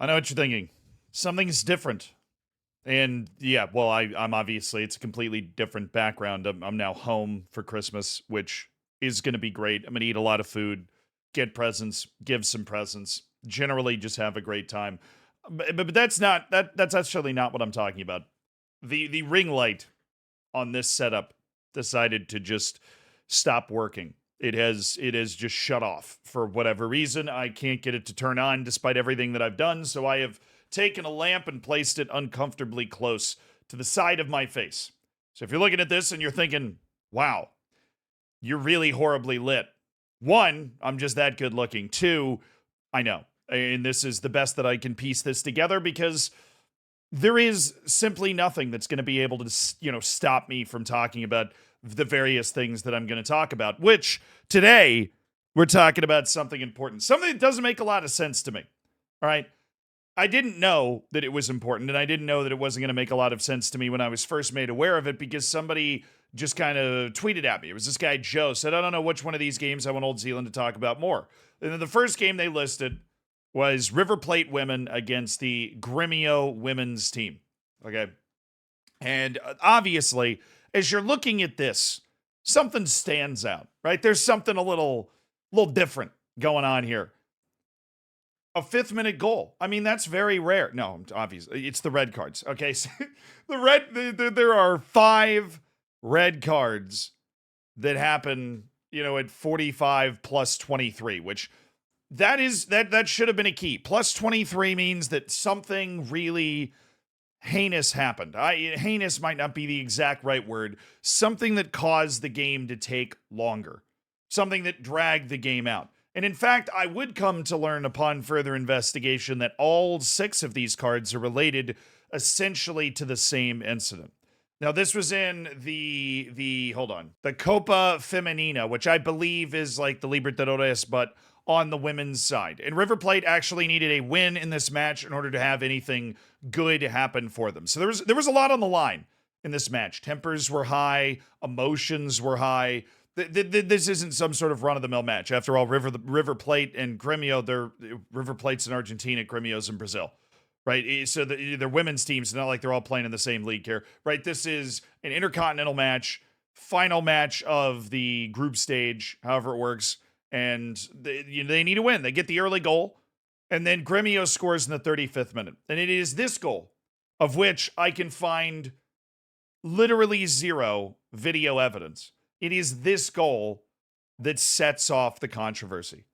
I know what you're thinking. Something's different. And yeah, well, I'm obviously, it's a completely different background. I'm now home for Christmas, which is going to be great. I'm going to eat a lot of food, get presents, give some presents, generally just have a great time. But that's not, that's actually not what I'm talking about. The ring light on this setup decided to just stop working. It has just shut off for whatever reason. I can't get it to turn on despite everything that I've done, so I have taken a lamp and placed it uncomfortably close to the side of my face. So if you're looking at this and you're thinking, "Wow, you're really horribly lit." One, I'm just that good looking. Two, I know. And this is the best that I can piece this together because there is simply nothing that's going to be able to, stop me from talking about the various things that I'm going to talk about, which today we're talking about something important, something that doesn't make a lot of sense to me. All right. I didn't know that it was important, and I didn't know that it wasn't going to make a lot of sense to me when I was first made aware of it because somebody just kind of tweeted at me. It was this guy, Joe, said, I don't know which one of these games I want Old Zealand to talk about more. And then the first game they listed was River Plate women against the Gremio women's team. Okay. And obviously, as you're looking at this, something stands out, right? There's something a little different going on here. A fifth-minute goal. I mean, that's very rare. No, obviously, it's the red cards. Okay, so there are 5 red cards that happen, at 45 plus 23, which that should have been a key. Plus 23 means that something really heinous happened. Heinous might not be the exact right word. Something that caused the game to take longer. Something that dragged the game out. And in fact, I would come to learn upon further investigation that all 6 of these cards are related essentially to the same incident. Now, this was in the Copa Femenina, which I believe is like the Libertadores, but on the women's side. And River Plate actually needed a win in this match in order to have anything good happen for them. So there was a lot on the line in this match. Tempers were high, emotions were high. This isn't some sort of run-of-the-mill match. After all, River Plate and Gremio, they're River Plate's in Argentina, Gremio's in Brazil, right? So they're women's teams. It's not like they're all playing in the same league here, right? This is an intercontinental match, final match of the group stage, however it works, and they need a win. They get the early goal, and then Gremio scores in the 35th minute. And it is this goal, of which I can find literally 0 video evidence. It is this goal that sets off the controversy.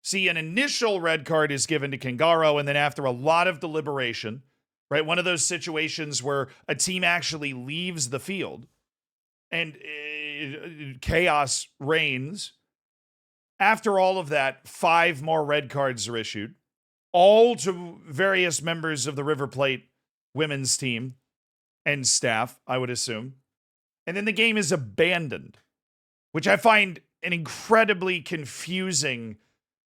See, an initial red card is given to Kangaro, and then after a lot of deliberation, right, one of those situations where a team actually leaves the field and chaos reigns. After all of that, 5 more red cards are issued, all to various members of the River Plate women's team and staff, I would assume. And then the game is abandoned, which I find an incredibly confusing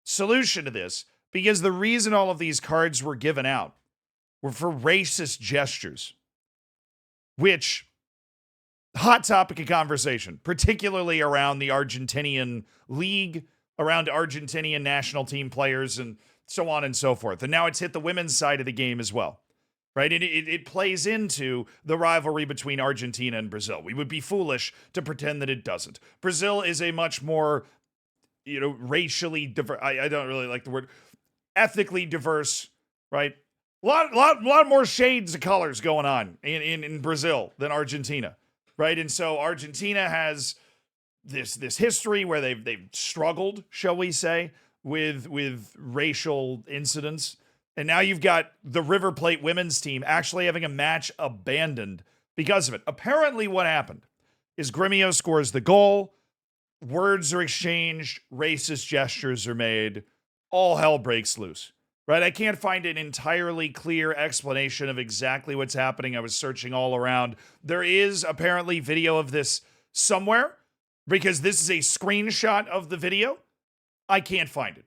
solution to this, because the reason all of these cards were given out were for racist gestures, which, hot topic of conversation, particularly around the Argentinian league, around Argentinian national team players, and so on and so forth. And now it's hit the women's side of the game as well. Right? And it plays into the rivalry between Argentina and Brazil. We would be foolish to pretend that it doesn't. Brazil is a much more, racially diverse, I don't really like the word, ethnically diverse, right? A lot more shades of colors going on in Brazil than Argentina, right? And so Argentina has this history where they've struggled, shall we say, with racial incidents. And now you've got the River Plate women's team actually having a match abandoned because of it. Apparently what happened is Gremio scores the goal, words are exchanged, racist gestures are made, all hell breaks loose, right? I can't find an entirely clear explanation of exactly what's happening. I was searching all around. There is apparently video of this somewhere because this is a screenshot of the video. I can't find it.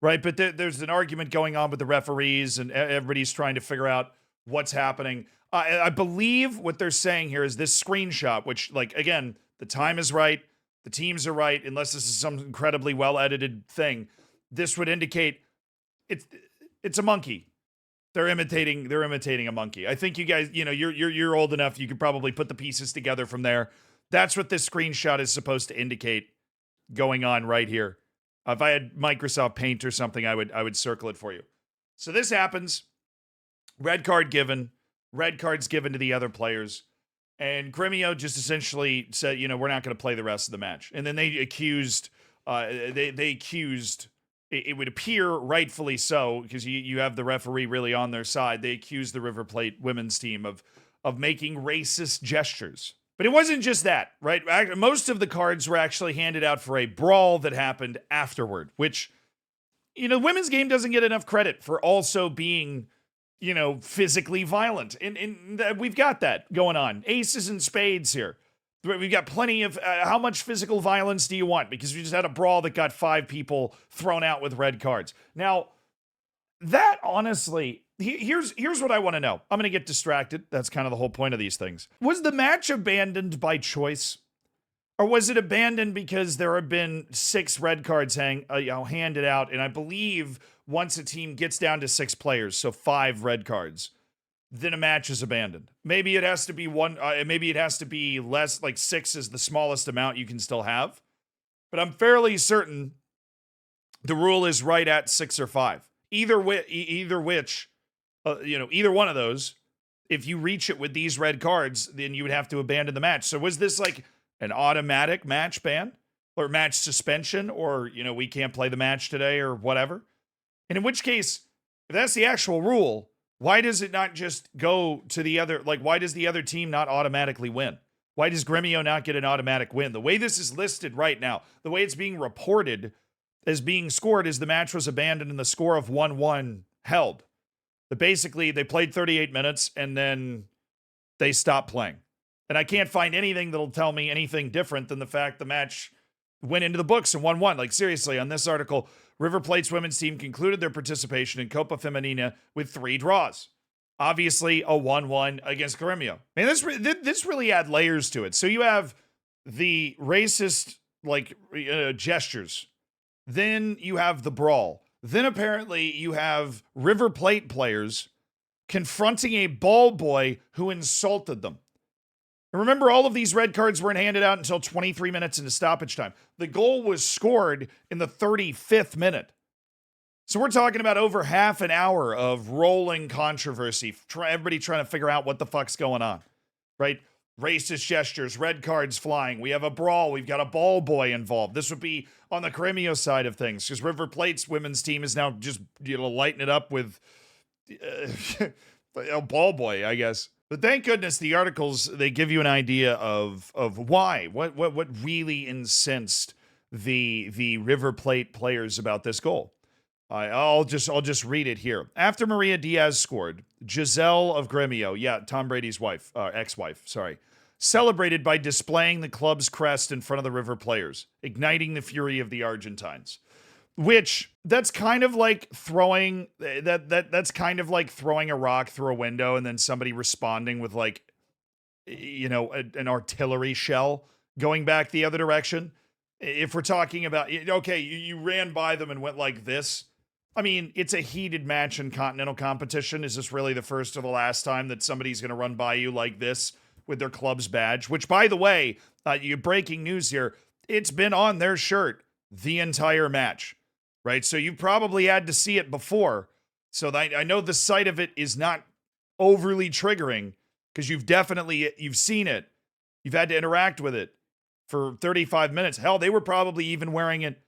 Right, but there's an argument going on with the referees, and everybody's trying to figure out what's happening. I believe what they're saying here is this screenshot, which, like, again, the time is right, the teams are right, unless this is some incredibly well-edited thing. This would indicate it's a monkey. They're imitating a monkey. I think you guys, you're old enough. You could probably put the pieces together from there. That's what this screenshot is supposed to indicate going on right here. If I had Microsoft Paint or something, I would circle it for you. So this happens. Red card given. Red cards given to the other players. And Gremio just essentially said, we're not going to play the rest of the match. And then they accused, they accused, it would appear rightfully so, because you have the referee really on their side. They accused the River Plate women's team of making racist gestures. But it wasn't just that, right? Most of the cards were actually handed out for a brawl that happened afterward, which, women's game doesn't get enough credit for also being, physically violent. And we've got that going on. Aces and spades here. We've got plenty of, how much physical violence do you want? Because we just had a brawl that got 5 people thrown out with red cards. Now, that honestly, here's what I want to know. I'm going to get distracted. That's kind of the whole point of these things. Was the match abandoned by choice? Or was it abandoned because there have been 6 red cards handed out? And I believe once a team gets down to 6 players, so 5 red cards, then a match is abandoned. Maybe it has to be maybe it has to be less, like 6 is the smallest amount you can still have. But I'm fairly certain the rule is right at 6 or 5. Either one of those, if you reach it with these red cards, then you would have to abandon the match. So was this like an automatic match ban or match suspension, or, we can't play the match today or whatever? And in which case, if that's the actual rule, why does it not just go to the other, why does the other team not automatically win? Why does Gremio not get an automatic win? The way this is listed right now, the way it's being reported as being scored is the match was abandoned and the score of 1-1 held. But basically, they played 38 minutes and then they stopped playing. And I can't find anything that'll tell me anything different than the fact the match went into the books and 1-1. Like, seriously, on this article, River Plate's women's team concluded their participation in Copa Femenina with 3 draws. Obviously, a 1-1 against Gremio. Man, this really had layers to it. So you have the racist, gestures. Then you have the brawl. Then apparently you have River Plate players confronting a ball boy who insulted them. And remember, all of these red cards weren't handed out until 23 minutes into stoppage time. The goal was scored in the 35th minute. So we're talking about over half an hour of rolling controversy. Everybody trying to figure out what the fuck's going on, right? Racist gestures, red cards flying. We have a brawl. We've got a ball boy involved. This would be on the Gremio side of things, because River Plate's women's team is now just, lighting it up with a ball boy, I guess. But thank goodness the articles, they give you an idea of why, what really incensed the River Plate players about this goal. I'll just read it here. After Maria Diaz scored, Giselle of Gremio, Tom Brady's wife, ex-wife, celebrated by displaying the club's crest in front of the River players, igniting the fury of the Argentines. Which, that's kind of like throwing that's kind of like throwing a rock through a window and then somebody responding with an artillery shell going back the other direction. If we're talking about, okay, you ran by them and went like this. I mean, it's a heated match in continental competition. Is this really the first or the last time that somebody's going to run by you like this with their club's badge? Which, by the way, you breaking news here, it's been on their shirt the entire match, right? So you probably had to see it before. So I know the sight of it is not overly triggering because you've seen it. You've had to interact with it for 35 minutes. Hell, they were probably even wearing it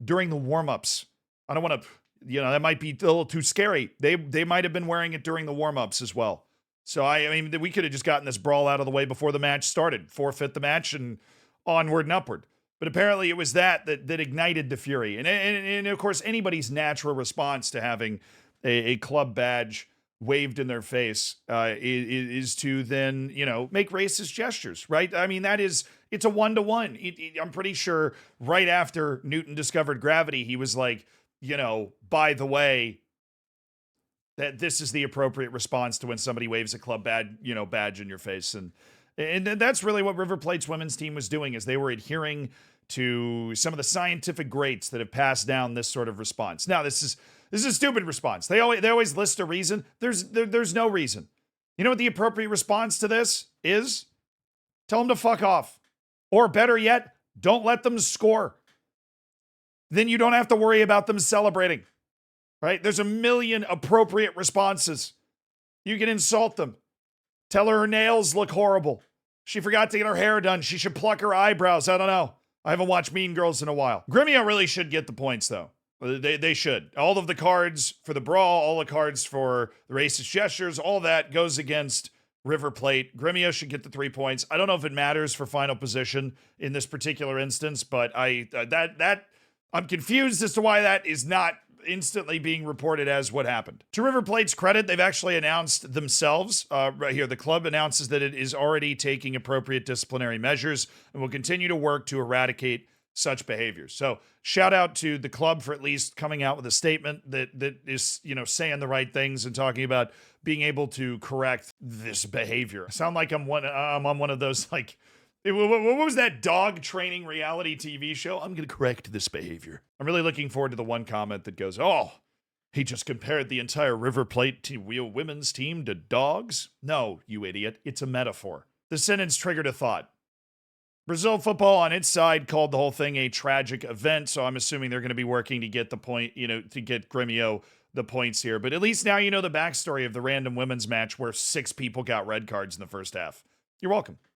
during the warm-ups. I don't want to, that might be a little too scary. They might have been wearing it during the warm-ups as well. So, I mean, we could have just gotten this brawl out of the way before the match started, forfeit the match, and onward and upward. But apparently it was that ignited the fury. And of course, anybody's natural response to having a club badge waved in their face is to then, make racist gestures, right? I mean, it's a 1-to-1. I'm pretty sure right after Newton discovered gravity, he was like, by the way, that this is the appropriate response to when somebody waves a club badge in your face. And that's really what River Plate's women's team was doing, is they were adhering to some of the scientific greats that have passed down this sort of response. Now, this This is a stupid response. They always list a reason. There's no reason. You know what the appropriate response to this is? Tell them to fuck off. Or better yet, don't let them score. Then you don't have to worry about them celebrating. Right? There's a million appropriate responses. You can insult them. Tell her nails look horrible. She forgot to get her hair done. She should pluck her eyebrows. I don't know. I haven't watched Mean Girls in a while. Gremio really should get the points, though. They should. All of the cards for the brawl, all the cards for the racist gestures, all that goes against River Plate. Gremio should get the 3 points. I don't know if it matters for final position in this particular instance, but I'm confused as to why that is not instantly being reported as what happened. To River Plate's credit, they've actually announced themselves, right here, the club announces that it is already taking appropriate disciplinary measures and will continue to work to eradicate such behaviors. So shout out to the club for at least coming out with a statement that is, saying the right things and talking about being able to correct this behavior. I sound like I'm on one of those, like, what was that dog training reality TV show? I'm going to correct this behavior. I'm really looking forward to the one comment that goes, oh, he just compared the entire River Plate women's team to dogs? No, you idiot. It's a metaphor. The sentence triggered a thought. Brazil football on its side called the whole thing a tragic event, so I'm assuming they're going to be working to get the point, to get Gremio the points here. But at least now you know the backstory of the random women's match where 6 people got red cards in the first half. You're welcome.